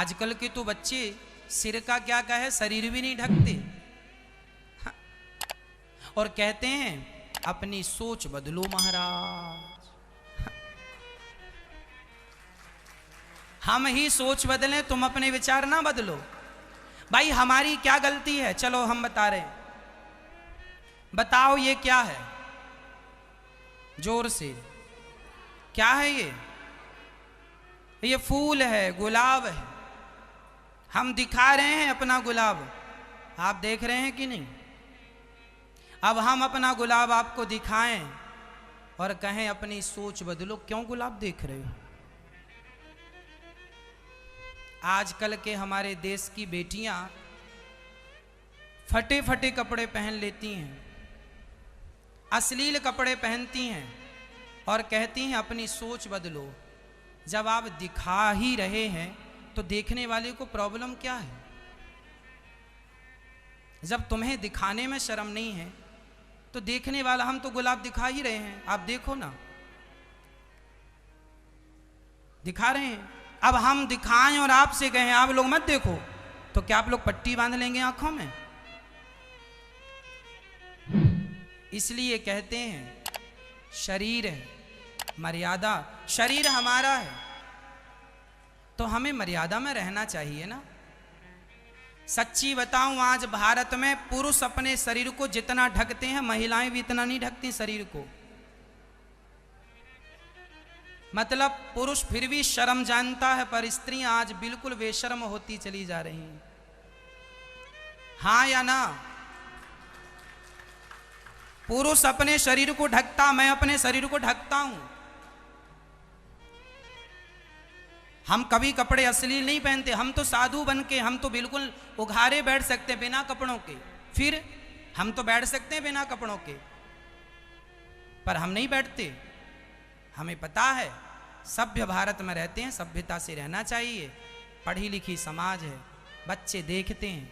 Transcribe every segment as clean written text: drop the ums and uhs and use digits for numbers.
आजकल के तो बच्चे सिर का क्या कहे शरीर भी नहीं ढकते और कहते हैं अपनी सोच बदलो महाराज। हम ही सोच बदलें, तुम अपने विचार ना बदलो। भाई हमारी क्या गलती है? चलो हम बता रहे हैं, बताओ ये क्या है? जोर से, क्या है ये? ये फूल है, गुलाब है। हम दिखा रहे हैं अपना गुलाब, आप देख रहे हैं कि नहीं? अब हम अपना गुलाब आपको दिखाएं और कहें अपनी सोच बदलो, क्यों गुलाब देख रहे हो? आजकल के हमारे देश की बेटियां फटे फटे कपड़े पहन लेती हैं, अश्लील कपड़े पहनती हैं और कहती हैं अपनी सोच बदलो। जब आप दिखा ही रहे हैं तो देखने वाले को प्रॉब्लम क्या है? जब तुम्हें दिखाने में शर्म नहीं है तो देखने वाला, हम तो गुलाब दिखा ही रहे हैं, आप देखो ना, दिखा रहे हैं। अब हम दिखाएं और आपसे कहें आप लोग मत देखो, तो क्या आप लोग पट्टी बांध लेंगे आंखों में? इसलिए कहते हैं शरीर है, मर्यादा। शरीर हमारा है तो हमें मर्यादा में रहना चाहिए ना। सच्ची बताऊं, आज भारत में पुरुष अपने शरीर को जितना ढकते हैं, महिलाएं भी इतना नहीं ढकती शरीर को। मतलब पुरुष फिर भी शर्म जानता है, पर स्त्रियां आज बिल्कुल बेशर्म होती चली जा रही हैं। हाँ या ना? पुरुष अपने शरीर को ढकता, मैं अपने शरीर को ढकता हूं। हम कभी कपड़े अश्लील नहीं पहनते, हम तो साधु बन के, हम तो बिल्कुल उघारे बैठ सकते बिना कपड़ों के। फिर हम तो बैठ सकते हैं बिना कपड़ों के, पर हम नहीं बैठते। हमें पता है सभ्य भारत में रहते हैं, सभ्यता से रहना चाहिए। पढ़ी लिखी समाज है, बच्चे देखते हैं,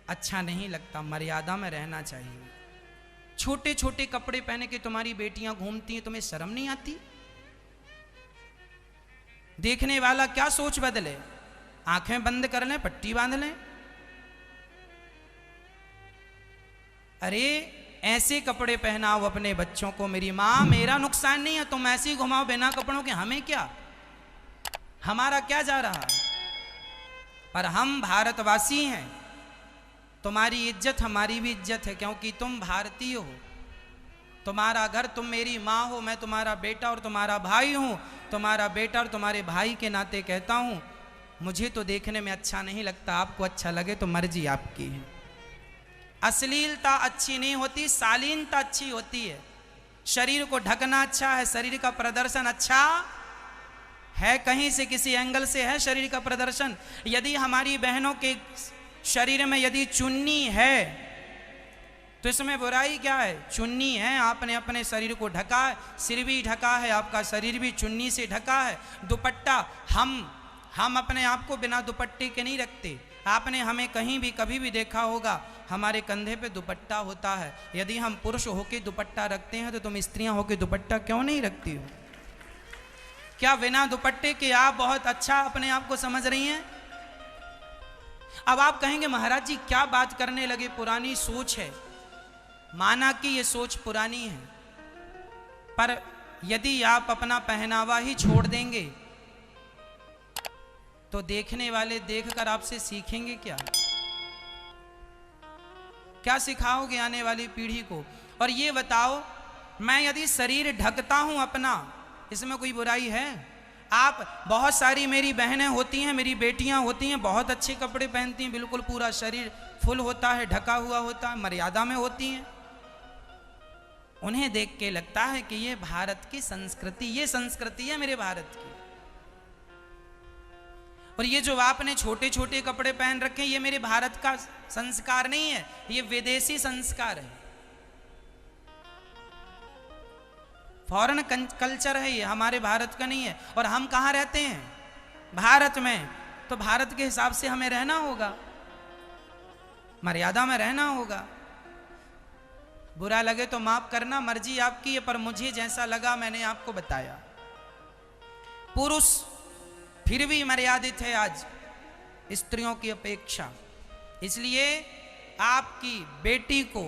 अच्छा नहीं लगता, मर्यादा में रहना चाहिए। छोटे छोटे कपड़े पहने के तुम्हारी बेटियां घूमती हैं, तुम्हें शर्म नहीं आती? देखने वाला क्या सोच बदले? आंखें बंद कर लें, पट्टी बांध लें। अरे ऐसे कपड़े पहनाओ अपने बच्चों को। मेरी माँ, मेरा नुकसान नहीं है, तुम ऐसे ही घुमाओ बिना कपड़ों के, हमें क्या, हमारा क्या जा रहा? पर हम भारतवासी हैं, तुम्हारी इज्जत हमारी भी इज्जत है, क्योंकि तुम भारतीय हो। तुम्हारा घर, तुम मेरी माँ हो, मैं तुम्हारा बेटा और तुम्हारा भाई हूँ। तुम्हारा बेटा और तुम्हारे भाई के नाते कहता हूँ, मुझे तो देखने में अच्छा नहीं लगता, आपको अच्छा लगे तो मर्जी आपकी है। अश्लीलता अच्छी नहीं होती, शालीनता अच्छी होती है। शरीर को ढकना अच्छा है, शरीर का प्रदर्शन अच्छा है, कहीं से किसी एंगल से है शरीर का प्रदर्शन। यदि हमारी बहनों के शरीर में यदि चुन्नी है तो इसमें बुराई क्या है? चुन्नी है, आपने अपने शरीर को ढका है, सिर भी ढका है, आपका शरीर भी चुन्नी से ढका है। दुपट्टा, हम अपने आप को बिना दुपट्टे के नहीं रखते। आपने हमें कहीं भी कभी भी देखा होगा, हमारे कंधे पे दुपट्टा होता है। यदि हम पुरुष होके दुपट्टा रखते हैं तो तुम स्त्रियां होके दुपट्टा क्यों नहीं रखती हो? क्या बिना दुपट्टे के आप बहुत अच्छा अपने आप को समझ रही हैं? अब आप कहेंगे महाराज जी क्या बात करने लगे, पुरानी सोच है। माना कि ये सोच पुरानी है, पर यदि आप अपना पहनावा ही छोड़ देंगे तो देखने वाले देखकर आपसे सीखेंगे क्या? क्या सिखाओगे आने वाली पीढ़ी को? और ये बताओ, मैं यदि शरीर ढकता हूं अपना, इसमें कोई बुराई है? आप, बहुत सारी मेरी बहनें होती हैं, मेरी बेटियां होती हैं, बहुत अच्छे कपड़े पहनती हैं, बिल्कुल पूरा शरीर फुल होता है, ढका हुआ होता है, मर्यादा में होती हैं। उन्हें देख के लगता है कि ये भारत की संस्कृति, ये संस्कृति है मेरे भारत की। और ये जो आपने छोटे छोटे कपड़े पहन रखे, ये मेरे भारत का संस्कार नहीं है, ये विदेशी संस्कार है, फॉरेन कल्चर है, ये हमारे भारत का नहीं है। और हम कहाँ रहते हैं? भारत में। तो भारत के हिसाब से हमें रहना होगा, मर्यादा में रहना होगा। बुरा लगे तो माफ करना, मर्जी आपकी है, पर मुझे जैसा लगा मैंने आपको बताया। पुरुष फिर भी मर्यादित है आज, स्त्रियों की अपेक्षा। इसलिए आपकी बेटी को,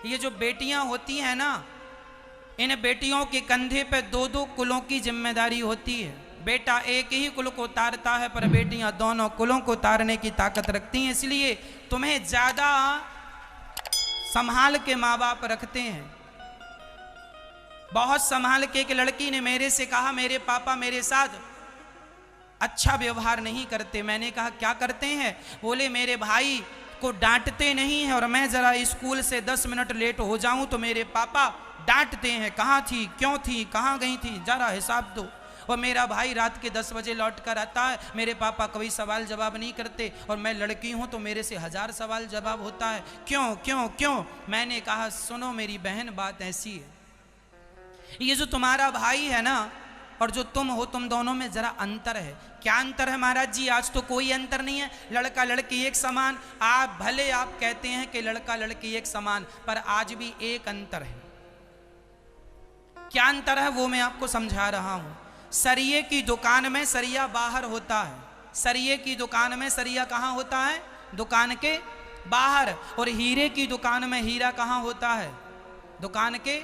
ये जो बेटियां होती हैं ना, इन बेटियों के कंधे पे दो दो कुलों की जिम्मेदारी होती है। बेटा एक ही कुल को उतारता है, पर बेटियां दोनों कुलों को उतारने की ताकत रखती हैं। इसलिए तुम्हें ज्यादा संभाल के माँ बाप रखते हैं। बहुत संभाल के एक लड़की ने मेरे से कहा, मेरे पापा मेरे साथ अच्छा व्यवहार नहीं करते। मैंने कहा क्या करते हैं? बोले मेरे भाई को डांटते नहीं हैं, और मैं जरा स्कूल से 10 मिनट लेट हो जाऊं तो मेरे पापा डांटते हैं, कहाँ थी, क्यों थी, कहाँ गई थी, जरा हिसाब दो। और मेरा भाई रात के 10 बजे लौट कर आता है, मेरे पापा कोई सवाल जवाब नहीं करते, और मैं लड़की हूं तो मेरे से 1000 सवाल जवाब होता है, क्यों क्यों क्यों। मैंने कहा सुनो मेरी बहन, बात ऐसी है, ये जो तुम्हारा भाई है ना और जो तुम हो, तुम दोनों में जरा अंतर है। क्या अंतर है महाराज जी? आज तो कोई अंतर नहीं है, लड़का लड़की एक समान। आप भले आप कहते हैं कि लड़का लड़की एक समान, पर आज भी एक अंतर है। क्या अंतर है वो मैं आपको समझा रहा हूं। सरिये की दुकान में सरिया बाहर होता है, सरिये की दुकान में सरिया कहाँ होता है? दुकान के बाहर। और हीरे की दुकान में हीरा कहाँ होता है? दुकान के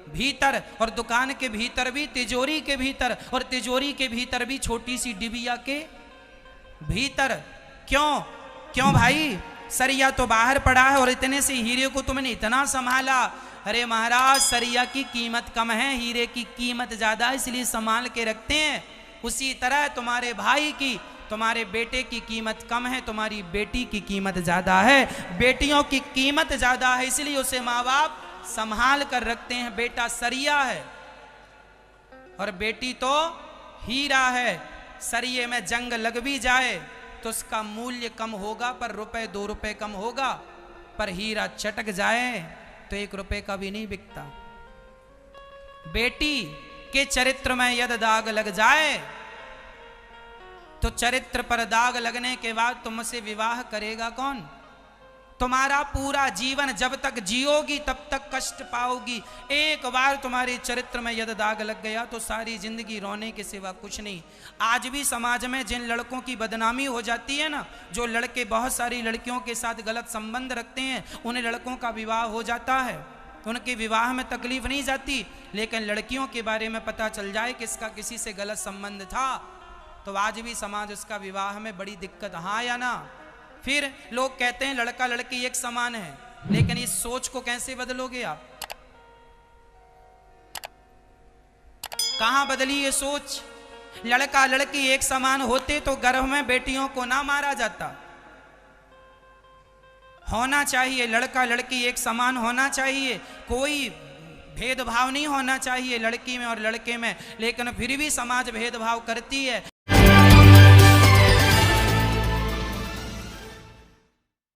भीतर। और दुकान के भीतर भी तिजोरी के भीतर, और तिजोरी के भीतर भी छोटी सी डिबिया के भीतर। क्यों क्यों भाई? सरिया तो बाहर पड़ा है और इतने से हीरे को तुमने इतना संभाला। अरे महाराज, सरिया की कीमत कम है, हीरे की कीमत ज्यादा है, इसलिए संभाल के रखते हैं। उसी तरह तुम्हारे भाई की, तुम्हारे बेटे की कीमत कम है, तुम्हारी बेटी की कीमत ज्यादा है। बेटियों की कीमत ज्यादा है, इसलिए उसे माँ बाप संभाल कर रखते हैं। बेटा सरिया है और बेटी तो हीरा है। सरिये में जंग लग भी जाए तो उसका मूल्य कम होगा, पर रुपए 2 रुपए कम होगा। पर हीरा चटक जाए तो 1 रुपए का भी नहीं बिकता। बेटी के चरित्र में यदि दाग लग जाए तो चरित्र पर दाग लगने के बाद तुमसे विवाह करेगा कौन? तुम्हारा पूरा जीवन जब तक जियोगी तब तक कष्ट पाओगी। एक बार तुम्हारे चरित्र में यदि दाग लग गया तो सारी जिंदगी रोने के सिवा कुछ नहीं। आज भी समाज में जिन लड़कों की बदनामी हो जाती है ना, जो लड़के बहुत सारी लड़कियों के साथ गलत संबंध रखते हैं, उन लड़कों का विवाह हो जाता है, उनके विवाह में तकलीफ नहीं जाती। लेकिन लड़कियों के बारे में पता चल जाए कि इसका किसी से गलत संबंध था, तो आज भी समाज उसका विवाह में बड़ी दिक्कत। हाँ या ना? फिर लोग कहते हैं लड़का लड़की एक समान है, लेकिन इस सोच को कैसे बदलोगे आप? कहां बदली ये सोच? लड़का लड़की एक समान होते तो गर्भ में बेटियों को ना मारा जाता। होना चाहिए, लड़का लड़की एक समान होना चाहिए, कोई भेदभाव नहीं होना चाहिए लड़की में और लड़के में। लेकिन फिर भी समाज भेदभाव करती है।